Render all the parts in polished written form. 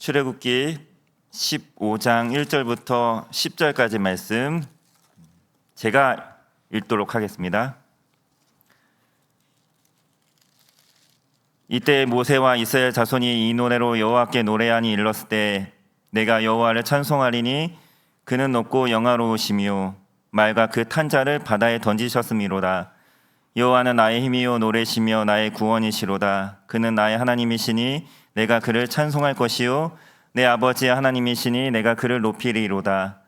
출애굽기 15장 1절부터 10절까지 말씀 제가 읽도록 하겠습니다. 이때 모세와 이스라엘 자손이 이 노래로 여호와께 노래하니 일렀을 때 내가 여호와를 찬송하리니 그는 높고 영화로우시며 말과 그 탄자를 바다에 던지셨음이로다. 여호와는 나의 힘이요 노래시며 나의 구원이시로다. 그는 나의 하나님이시니 내가 그를 찬송할 것이요 내 아버지의 하나님이시니 내가 그를 높이리로다.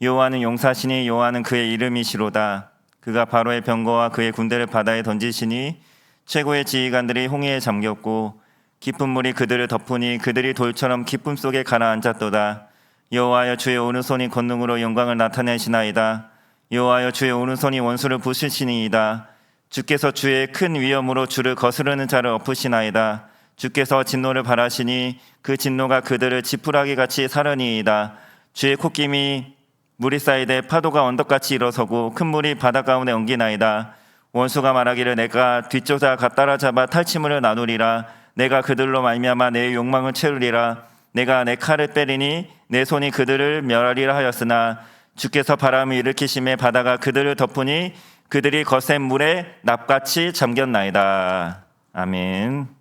여호와는 용사시니 여호와는 그의 이름이시로다. 그가 바로의 병거와 그의 군대를 바다에 던지시니 최고의 지휘관들이 홍해에 잠겼고 깊은 물이 그들을 덮으니 그들이 돌처럼 기쁨 속에 가라앉았도다. 여호와여 주의 오른손이 권능으로 영광을 나타내시나이다. 여호와여 주의 오른손이 원수를 부수시니이다. 주께서 주의 큰 위엄으로 주를 거스르는 자를 엎으시나이다. 주께서 진노를 발하시니 그 진노가 그들을 지푸라기같이 사르니이다. 주의 콧김이 물이 쌓이되 파도가 언덕같이 일어서고 큰 물이 바다 가운데 엉기나이다. 원수가 말하기를 내가 뒤쫓아 따라잡아 탈취물을 나누리라. 내가 그들로 말미암아 내 욕망을 채우리라. 내가 내 칼을 빼리니 내 손이 그들을 멸하리라 하였으나 주께서 바람을 일으키심에 바다가 그들을 덮으니 그들이 거센 물에 납같이 잠겼나이다. 아멘.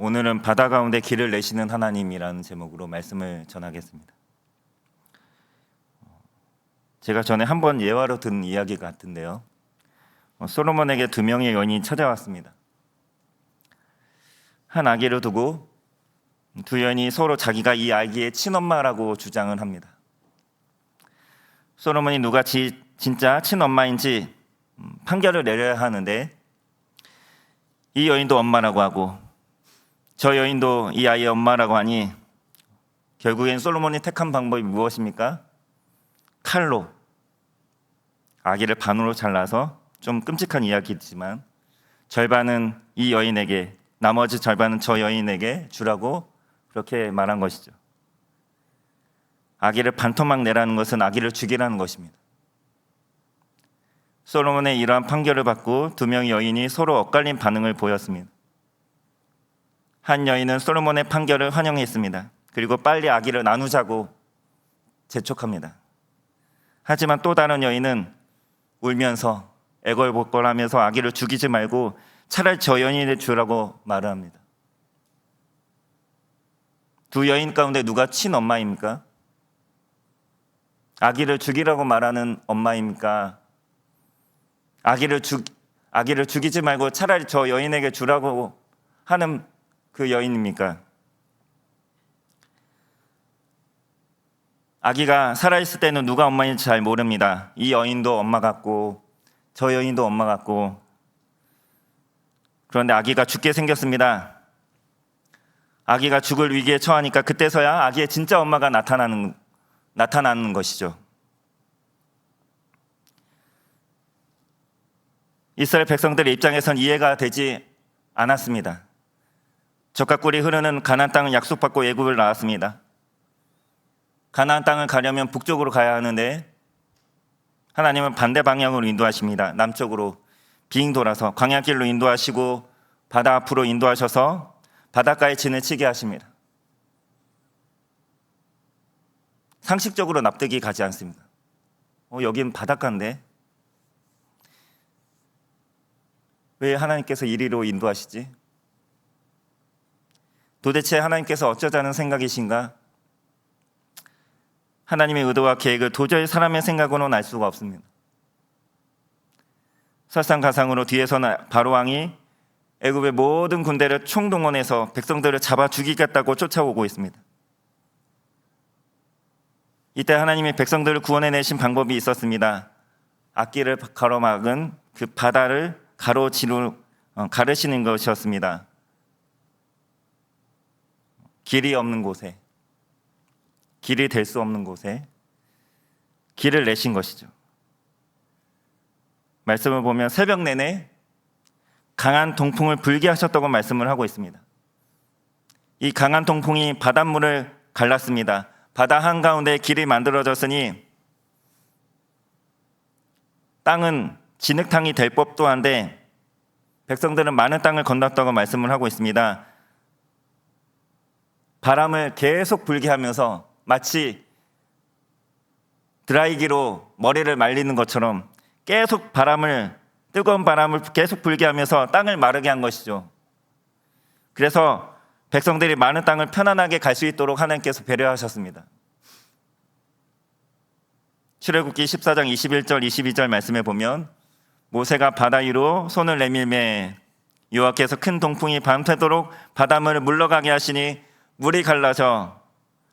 오늘은 바다 가운데 길을 내시는 하나님이라는 제목으로 말씀을 전하겠습니다. 제가 전에 한번 예화로 든 이야기 같은데요. 솔로몬에게 두 명의 여인이 찾아왔습니다. 한 아기를 두고 두 여인이 서로 자기가 이 아기의 친엄마라고 주장을 합니다. 솔로몬이 누가 진짜 친엄마인지 판결을 내려야 하는데 이 여인도 엄마라고 하고 저 여인도 이 아이의 엄마라고 하니 결국엔 솔로몬이 택한 방법이 무엇입니까? 칼로 아기를 반으로 잘라서 좀 끔찍한 이야기지만 절반은 이 여인에게 나머지 절반은 저 여인에게 주라고 그렇게 말한 것이죠. 아기를 반토막 내라는 것은 아기를 죽이라는 것입니다. 솔로몬의 이러한 판결을 받고 두 명의 여인이 서로 엇갈린 반응을 보였습니다. 한 여인은 솔로몬의 판결을 환영했습니다. 그리고 빨리 아기를 나누자고 재촉합니다. 하지만 또 다른 여인은 울면서 애걸복걸하면서 아기를 죽이지 말고 차라리 저 여인에게 주라고 말을 합니다. 두 여인 가운데 누가 친엄마입니까? 아기를 죽이라고 말하는 엄마입니까? 아기를 죽이지 말고 차라리 저 여인에게 주라고 하는 그 여인입니까? 아기가 살아있을 때는 누가 엄마인지 잘 모릅니다. 이 여인도 엄마 같고 저 여인도 엄마 같고 그런데 아기가 죽게 생겼습니다. 아기가 죽을 위기에 처하니까 그때서야 아기의 진짜 엄마가 나타나는 것이죠. 이스라엘 백성들의 입장에선 이해가 되지 않았습니다. 젖과 꿀이 흐르는 가나안 땅을 약속받고 애굽을 나왔습니다. 가나안 땅을 가려면 북쪽으로 가야 하는데 하나님은 반대 방향으로 인도하십니다. 남쪽으로 빙 돌아서 광야길로 인도하시고 바다 앞으로 인도하셔서 바닷가에 진을 치게 하십니다. 상식적으로 납득이 가지 않습니다. 여긴 바닷가인데 왜 하나님께서 이리로 인도하시지? 도대체 하나님께서 어쩌자는 생각이신가? 하나님의 의도와 계획을 도저히 사람의 생각으로는 알 수가 없습니다. 설상가상으로 뒤에서는 바로 왕이 애굽의 모든 군대를 총동원해서 백성들을 잡아 죽이겠다고 쫓아오고 있습니다. 이때 하나님이 백성들을 구원해내신 방법이 있었습니다. 앞길을 가로막은 그 바다를 가르시는 것이었습니다. 길이 없는 곳에, 길이 될 수 없는 곳에 길을 내신 것이죠. 말씀을 보면 새벽 내내 강한 동풍을 불게 하셨다고 말씀을 하고 있습니다. 이 강한 동풍이 바닷물을 갈랐습니다. 바다 한가운데 길이 만들어졌으니 땅은 진흙탕이 될 법도 한데 백성들은 많은 땅을 건넜다고 말씀을 하고 있습니다. 바람을 계속 불게 하면서 마치 드라이기로 머리를 말리는 것처럼 계속 뜨거운 바람을 계속 불게 하면서 땅을 마르게 한 것이죠. 그래서 백성들이 많은 땅을 편안하게 갈 수 있도록 하나님께서 배려하셨습니다. 출애굽기 14장 21절 22절 말씀에 보면 모세가 바다 위로 손을 내밀매 여호와께서 큰 동풍이 밤새도록 바닷물을 물러가게 하시니 물이 갈라져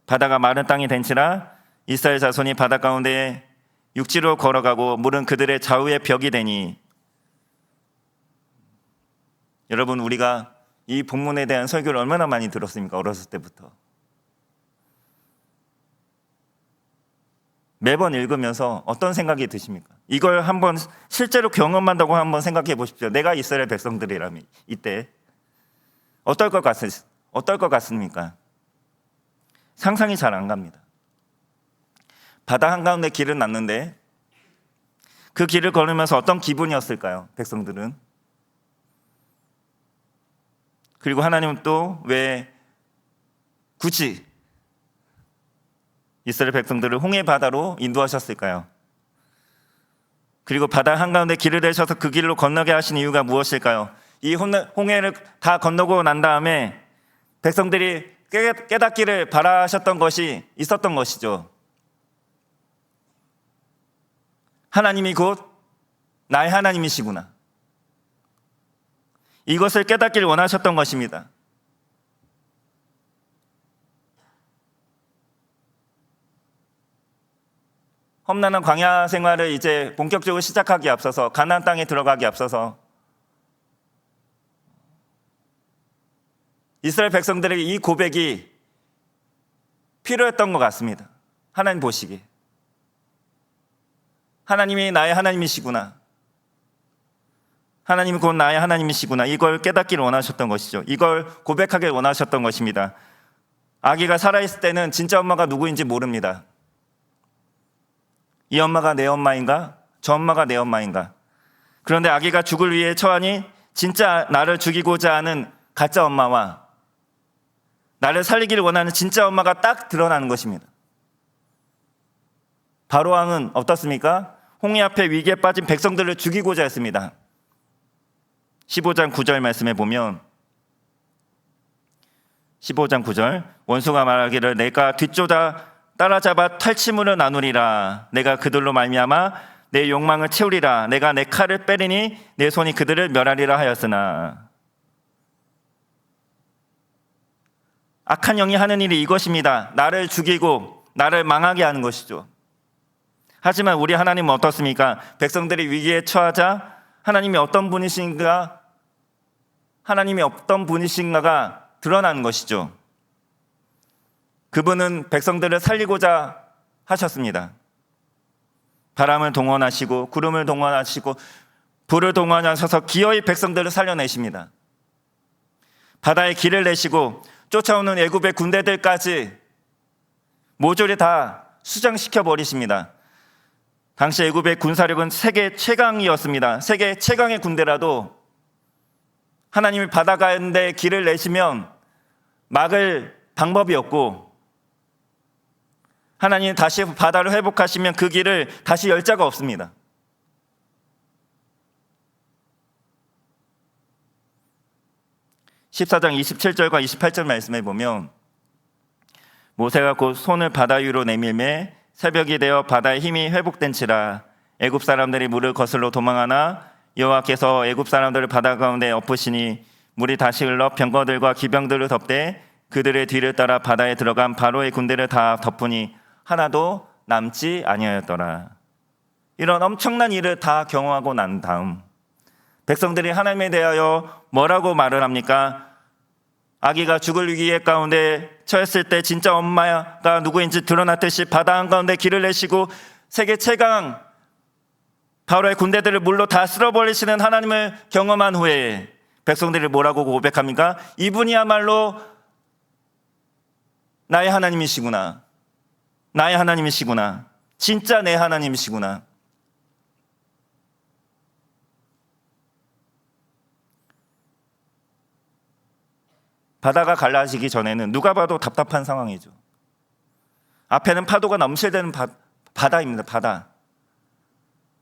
바다가 마른 땅이 된지라 이스라엘 자손이 바다 가운데 육지로 걸어가고 물은 그들의 좌우에 벽이 되니. 여러분, 우리가 이 본문에 대한 설교를 얼마나 많이 들었습니까? 어렸을 때부터. 매번 읽으면서 어떤 생각이 드십니까? 이걸 한번 실제로 경험한다고 한번 생각해 보십시오. 내가 이스라엘 백성들이라면 이때 어떨 것 같습니까? 상상이 잘 안 갑니다. 바다 한가운데 길을 놨는데 그 길을 걸으면서 어떤 기분이었을까요? 백성들은. 그리고 하나님은 또 왜 굳이 이스라엘 백성들을 홍해 바다로 인도하셨을까요? 그리고 바다 한가운데 길을 내셔서 그 길로 건너게 하신 이유가 무엇일까요? 이 홍해를 다 건너고 난 다음에 백성들이 깨닫기를 바라셨던 것이 있었던 것이죠. 하나님이 곧 나의 하나님이시구나. 이것을 깨닫기를 원하셨던 것입니다. 험난한 광야 생활을 이제 본격적으로 시작하기에 앞서서 가나안 땅에 들어가기에 앞서서 이스라엘 백성들에게 이 고백이 필요했던 것 같습니다. 하나님 보시기에. 하나님이 나의 하나님이시구나. 하나님이 곧 나의 하나님이시구나. 이걸 깨닫기를 원하셨던 것이죠. 이걸 고백하길 원하셨던 것입니다. 아기가 살아있을 때는 진짜 엄마가 누구인지 모릅니다. 이 엄마가 내 엄마인가? 저 엄마가 내 엄마인가? 그런데 아기가 죽을 위해 처하니 진짜 나를 죽이고자 하는 가짜 엄마와 나를 살리기를 원하는 진짜 엄마가 딱 드러나는 것입니다. 바로왕은 어떻습니까? 홍해 앞에 위기에 빠진 백성들을 죽이고자 했습니다. 15장 9절 말씀에 보면 15장 9절 원수가 말하기를 내가 뒤쫓아 따라잡아 탈취물을 나누리라. 내가 그들로 말미암아 내 욕망을 채우리라. 내가 내 칼을 빼리니 내 손이 그들을 멸하리라 하였으나. 악한 영이 하는 일이 이것입니다. 나를 죽이고 나를 망하게 하는 것이죠. 하지만 우리 하나님은 어떻습니까? 백성들이 위기에 처하자 하나님이 어떤 분이신가가 드러나는 것이죠. 그분은 백성들을 살리고자 하셨습니다. 바람을 동원하시고 구름을 동원하시고 불을 동원하셔서 기어이 백성들을 살려내십니다. 바다에 길을 내시고 쫓아오는 애굽의 군대들까지 모조리 다 수장시켜 버리십니다. 당시 애굽의 군사력은 세계 최강이었습니다. 세계 최강의 군대라도 하나님이 바다 가운데 길을 내시면 막을 방법이 없고 하나님이 다시 바다를 회복하시면 그 길을 다시 열 자가 없습니다. (14장) 27절과 28절 말씀에 보면 모세가 곧 손을 바다 위로 내밀매 새벽이 되어 바다의 힘이 회복된지라 애굽 사람들이 물을 거슬러 도망하나 여호와께서 애굽 사람들을 바다 가운데 엎으시니 물이 다시 흘러 병거들과 기병들을 덮되 그들의 뒤를 따라 바다에 들어간 바로의 군대를 다 덮으니 하나도 남지 아니하였더라. 이런 엄청난 일을 다 경험하고 난 다음 백성들이 하나님에 대하여 뭐라고 말을 합니까? 아기가 죽을 위기 가운데 처했을 때 진짜 엄마가 누구인지 드러났듯이 바다 한가운데 길을 내시고 세계 최강 바로의 군대들을 물로 다 쓸어버리시는 하나님을 경험한 후에 백성들이 뭐라고 고백합니까? 이분이야말로 나의 하나님이시구나. 나의 하나님이시구나. 진짜 내 하나님이시구나. 바다가 갈라지기 전에는 누가 봐도 답답한 상황이죠. 앞에는 파도가 넘실대는 바다입니다. 바다.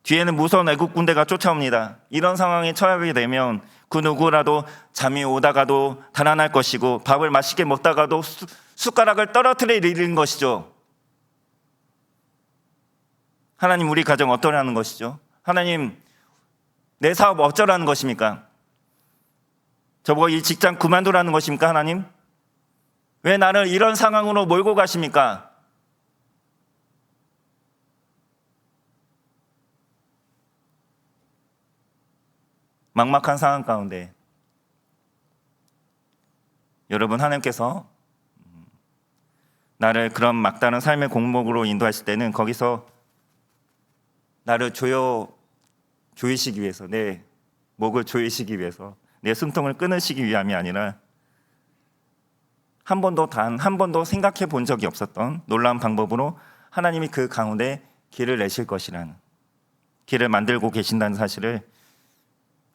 뒤에는 무서운 애국 군대가 쫓아옵니다. 이런 상황에 처하게 되면 그 누구라도 잠이 오다가도 달아날 것이고 밥을 맛있게 먹다가도 숟가락을 떨어뜨릴 일인 것이죠. 하나님, 우리 가정 어떠라는 것이죠? 하나님, 내 사업 어쩌라는 것입니까? 저보고 이 직장 그만두라는 것입니까? 하나님, 왜 나를 이런 상황으로 몰고 가십니까? 막막한 상황 가운데 여러분, 하나님께서 나를 그런 막다른 삶의 공목으로 인도하실 때는 거기서 나를 조이시기 위해서, 내 목을 조이시기 위해서, 내 숨통을 끊으시기 위함이 아니라 단 한 번도 생각해 본 적이 없었던 놀라운 방법으로 하나님이 그 가운데 길을 내실 것이라는, 길을 만들고 계신다는 사실을,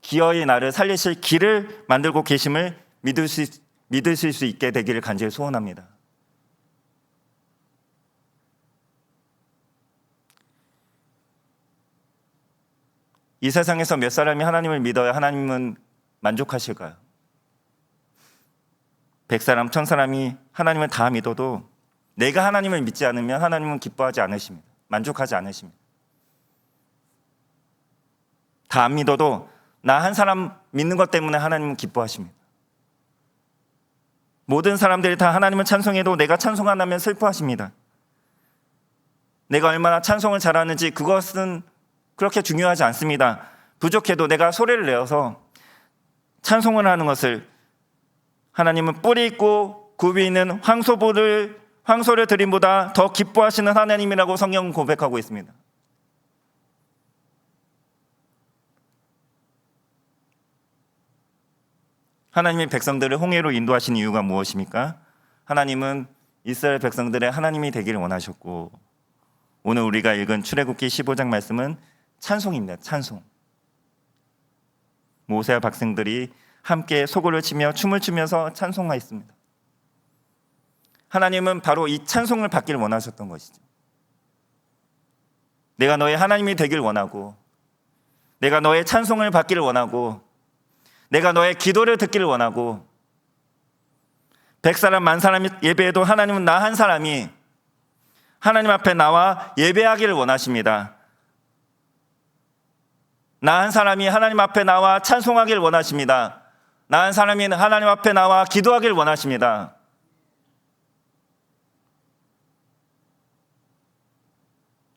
기어이 나를 살리실 길을 만들고 계심을 믿으실 수 있게 되기를 간절히 소원합니다. 이 세상에서 몇 사람이 하나님을 믿어야 하나님은 만족하실까요? 100사람, 1000사람이 하나님을 다 믿어도 내가 하나님을 믿지 않으면 하나님은 기뻐하지 않으십니다. 만족하지 않으십니다. 다 안 믿어도 나 한 사람 믿는 것 때문에 하나님은 기뻐하십니다. 모든 사람들이 다 하나님을 찬송해도 내가 찬송 안 하면 슬퍼하십니다. 내가 얼마나 찬송을 잘하는지 그것은 그렇게 중요하지 않습니다. 부족해도 내가 소리를 내어서 찬송을 하는 것을 하나님은 뿌리 있고 굽이 있는 황소를 드림보다 더 기뻐하시는 하나님이라고 성경은 고백하고 있습니다. 하나님이 백성들을 홍해로 인도하신 이유가 무엇입니까? 하나님은 이스라엘 백성들의 하나님이 되기를 원하셨고, 오늘 우리가 읽은 출애굽기 15장 말씀은 찬송입니다. 찬송. 모세와 백성들이 함께 소고를 치며 춤을 추면서 찬송하였습니다. 하나님은 바로 이 찬송을 받기를 원하셨던 것이죠. 내가 너의 하나님이 되길 원하고, 내가 너의 찬송을 받기를 원하고, 내가 너의 기도를 듣기를 원하고, 100사람, 10,000사람이 예배해도 하나님은 나 한 사람이 하나님 앞에 나와 예배하기를 원하십니다. 나 한 사람이 하나님 앞에 나와 찬송하기를 원하십니다. 나 한 사람이 하나님 앞에 나와 기도하기를 원하십니다.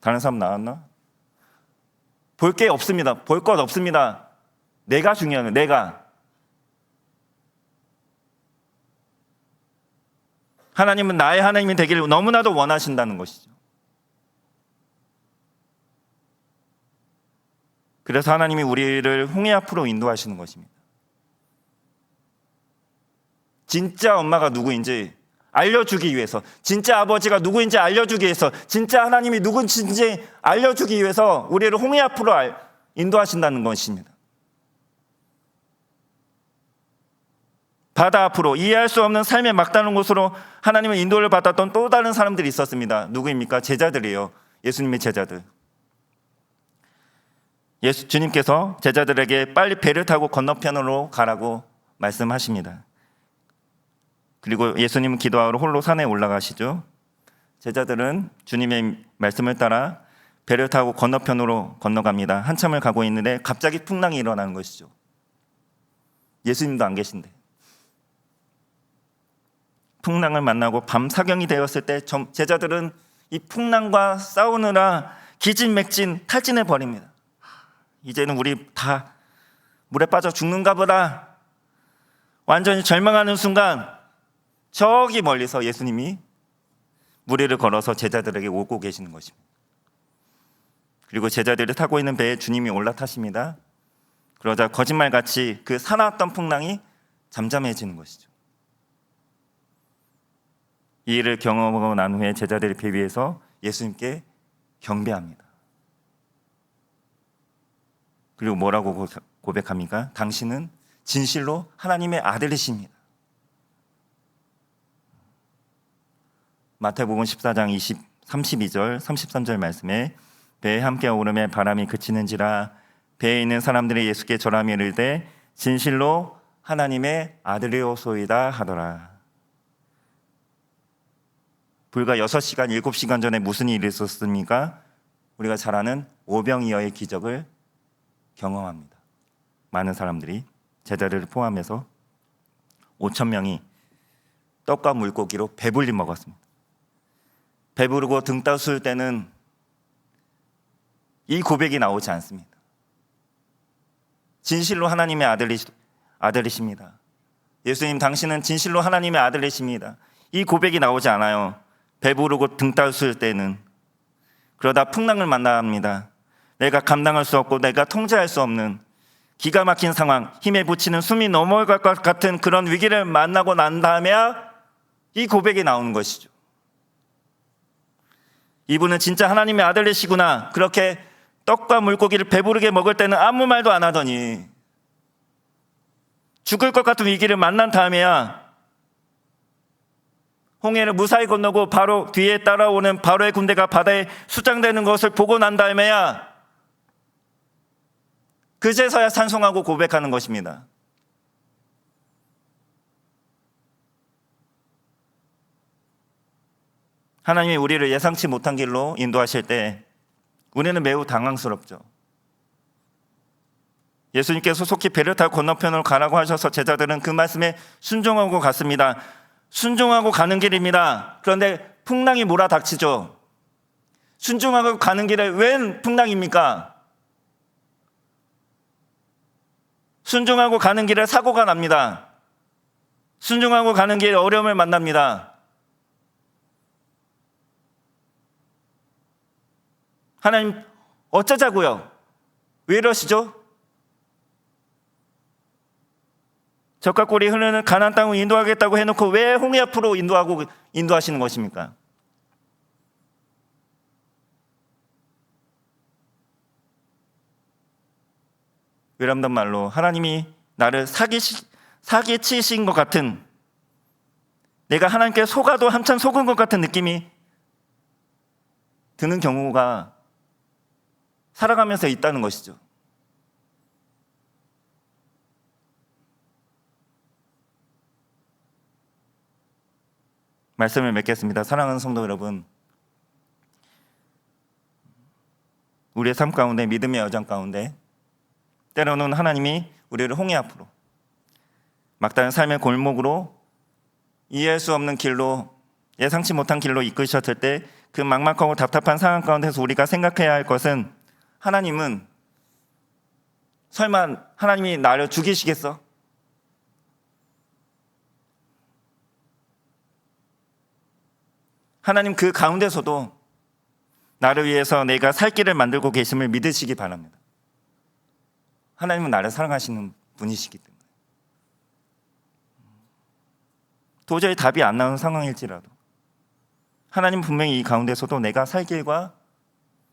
다른 사람 나왔나? 볼 게 없습니다. 볼 것 없습니다. 내가 중요한 거예요. 내가. 하나님은 나의 하나님이 되기를 너무나도 원하신다는 것이죠. 그래서 하나님이 우리를 홍해 앞으로 인도하시는 것입니다. 진짜 엄마가 누구인지 알려주기 위해서, 진짜 아버지가 누구인지 알려주기 위해서, 진짜 하나님이 누구인지 알려주기 위해서 우리를 홍해 앞으로 인도하신다는 것입니다. 바다 앞으로, 이해할 수 없는 삶의 막다른 곳으로 하나님의 인도를 받았던 또 다른 사람들이 있었습니다. 누구입니까? 제자들이에요. 예수님의 제자들. 주님께서 제자들에게 빨리 배를 타고 건너편으로 가라고 말씀하십니다. 그리고 예수님은 기도하러 홀로 산에 올라가시죠. 제자들은 주님의 말씀을 따라 배를 타고 건너편으로 건너갑니다. 한참을 가고 있는데 갑자기 풍랑이 일어나는 것이죠. 예수님도 안 계신데. 풍랑을 만나고 밤 사경이 되었을 때 제자들은 이 풍랑과 싸우느라 기진맥진 탈진해 버립니다. 이제는 우리 다 물에 빠져 죽는가 보다. 완전히 절망하는 순간 저기 멀리서 예수님이 무리를 걸어서 제자들에게 오고 계시는 것입니다. 그리고 제자들이 타고 있는 배에 주님이 올라타십니다. 그러자 거짓말같이 그 사나웠던 풍랑이 잠잠해지는 것이죠. 이 일을 경험하고 난 후에 제자들이 배 위에서 예수님께 경배합니다. 그리고 뭐라고 고백합니까? 당신은 진실로 하나님의 아들이십니다. 마태복음 14장 32절 33절 말씀에 배에 함께 오름에 바람이 그치는지라 배에 있는 사람들이 예수께 절하며 이르되 진실로 하나님의 아들이오소이다 하더라. 불과 6시간 7시간 전에 무슨 일이 있었습니까? 우리가 잘 아는 오병이어의 기적을 경험합니다. 많은 사람들이 제자들을 포함해서 5천 명이 떡과 물고기로 배불리 먹었습니다. 배부르고 등 따스울 때는 이 고백이 나오지 않습니다. 진실로 하나님의 아들이십니다. 예수님, 당신은 진실로 하나님의 아들이십니다. 이 고백이 나오지 않아요. 배부르고 등 따스울 때는. 그러다 풍랑을 만납니다. 내가 감당할 수 없고 내가 통제할 수 없는 기가 막힌 상황, 힘에 부치는 숨이 넘어갈 것 같은 그런 위기를 만나고 난 다음에야 이 고백이 나오는 것이죠. 이분은 진짜 하나님의 아들이시구나. 그렇게 떡과 물고기를 배부르게 먹을 때는 아무 말도 안 하더니 죽을 것 같은 위기를 만난 다음에야 홍해를 무사히 건너고 바로 뒤에 따라오는 바로의 군대가 바다에 수장되는 것을 보고 난 다음에야 그제서야 찬송하고 고백하는 것입니다. 하나님이 우리를 예상치 못한 길로 인도하실 때 우리는 매우 당황스럽죠. 예수님께서 속히 배를 타고 건너편으로 가라고 하셔서 제자들은 그 말씀에 순종하고 갔습니다. 순종하고 가는 길입니다. 그런데 풍랑이 몰아닥치죠. 순종하고 가는 길에 웬 풍랑입니까? 순종하고 가는 길에 사고가 납니다. 순종하고 가는 길에 어려움을 만납니다. 하나님, 어쩌자고요? 왜 이러시죠? 젖과 꿀이 흐르는 가나안 땅을 인도하겠다고 해놓고 왜 홍해 앞으로 인도하시는 것입니까? 외람된 말로 하나님이 나를 사기치신 것 같은, 내가 하나님께 속아도 한참 속은 것 같은 느낌이 드는 경우가 살아가면서 있다는 것이죠. 말씀을 맺겠습니다. 사랑하는 성도 여러분, 우리의 삶 가운데, 믿음의 여정 가운데 때로는 하나님이 우리를 홍해 앞으로, 막다른 삶의 골목으로, 이해할 수 없는 길로, 예상치 못한 길로 이끄셨을 때 그 막막하고 답답한 상황 가운데서 우리가 생각해야 할 것은, 하나님은 설마 하나님이 나를 죽이시겠어? 하나님 그 가운데서도 나를 위해서 내가 살 길을 만들고 계심을 믿으시기 바랍니다. 하나님은 나를 사랑하시는 분이시기 때문에. 도저히 답이 안 나오는 상황일지라도 하나님 분명히 이 가운데서도 내가 살 길과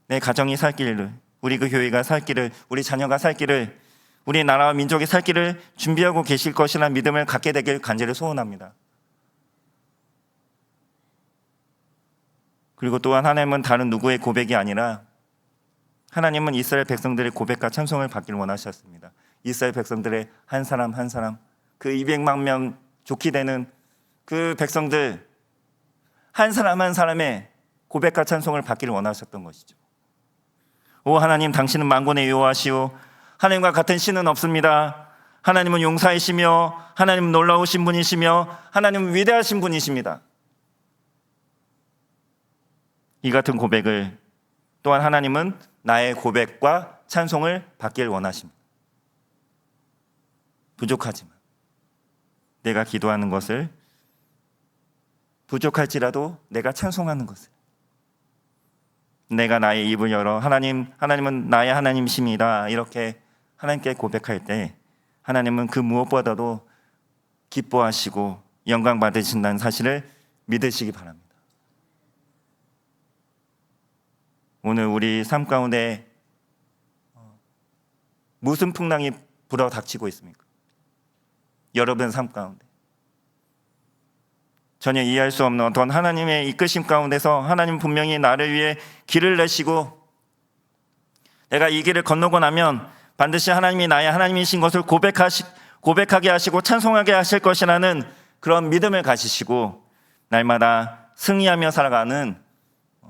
내 가정이 살 길을, 우리 그 교회가 살 길을, 우리 자녀가 살 길을, 우리 나라와 민족이 살 길을 준비하고 계실 것이라는 믿음을 갖게 되길 간절히 소원합니다. 그리고 또한 하나님은 다른 누구의 고백이 아니라 하나님은 이스라엘 백성들의 고백과 찬송을 받기를 원하셨습니다. 이스라엘 백성들의 한 사람 한 사람, 그 200만 명 좋게 되는 그 백성들 한 사람 한 사람의 고백과 찬송을 받기를 원하셨던 것이죠. 오 하나님, 당신은 만군의 여호와시오. 하나님과 같은 신은 없습니다. 하나님은 용사이시며 하나님은 놀라우신 분이시며 하나님은 위대하신 분이십니다. 이 같은 고백을, 또한 하나님은 나의 고백과 찬송을 받길 원하십니다. 부족하지만 내가 기도하는 것을, 부족할지라도 내가 찬송하는 것을, 내가 나의 입을 열어 하나님은 나의 하나님이십니다, 이렇게 하나님께 고백할 때 하나님은 그 무엇보다도 기뻐하시고 영광 받으신다는 사실을 믿으시기 바랍니다. 오늘 우리 삶 가운데 무슨 풍랑이 불어닥치고 있습니까? 여러분 삶 가운데 전혀 이해할 수 없는 어떤 하나님의 이끄심 가운데서 하나님 분명히 나를 위해 길을 내시고 내가 이 길을 건너고 나면 반드시 하나님이 나의 하나님이신 것을 고백하게 하시고 찬송하게 하실 것이라는 그런 믿음을 가지시고 날마다 승리하며 살아가는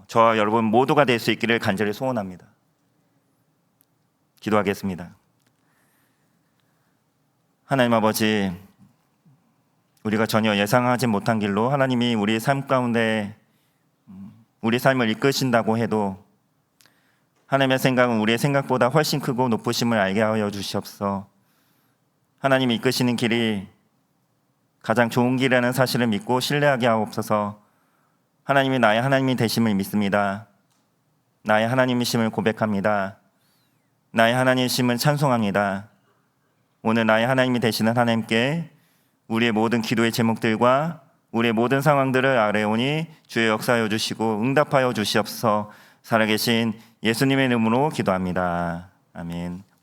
저와 여러분 모두가 될 수 있기를 간절히 소원합니다. 기도하겠습니다. 하나님 아버지, 우리가 전혀 예상하지 못한 길로 하나님이 우리 삶 가운데 우리 삶을 이끄신다고 해도 하나님의 생각은 우리의 생각보다 훨씬 크고 높으심을 알게 하여 주시옵소서. 하나님이 이끄시는 길이 가장 좋은 길이라는 사실을 믿고 신뢰하게 하옵소서. 하나님이 나의 하나님이 되심을 믿습니다. 나의 하나님이심을 고백합니다. 나의 하나님이심을 찬송합니다. 오늘 나의 하나님이 되시는 하나님께 우리의 모든 기도의 제목들과 우리의 모든 상황들을 아뢰오니 주의 역사하여 주시고 응답하여 주시옵소서. 살아계신 예수님의 이름으로 기도합니다. 아멘.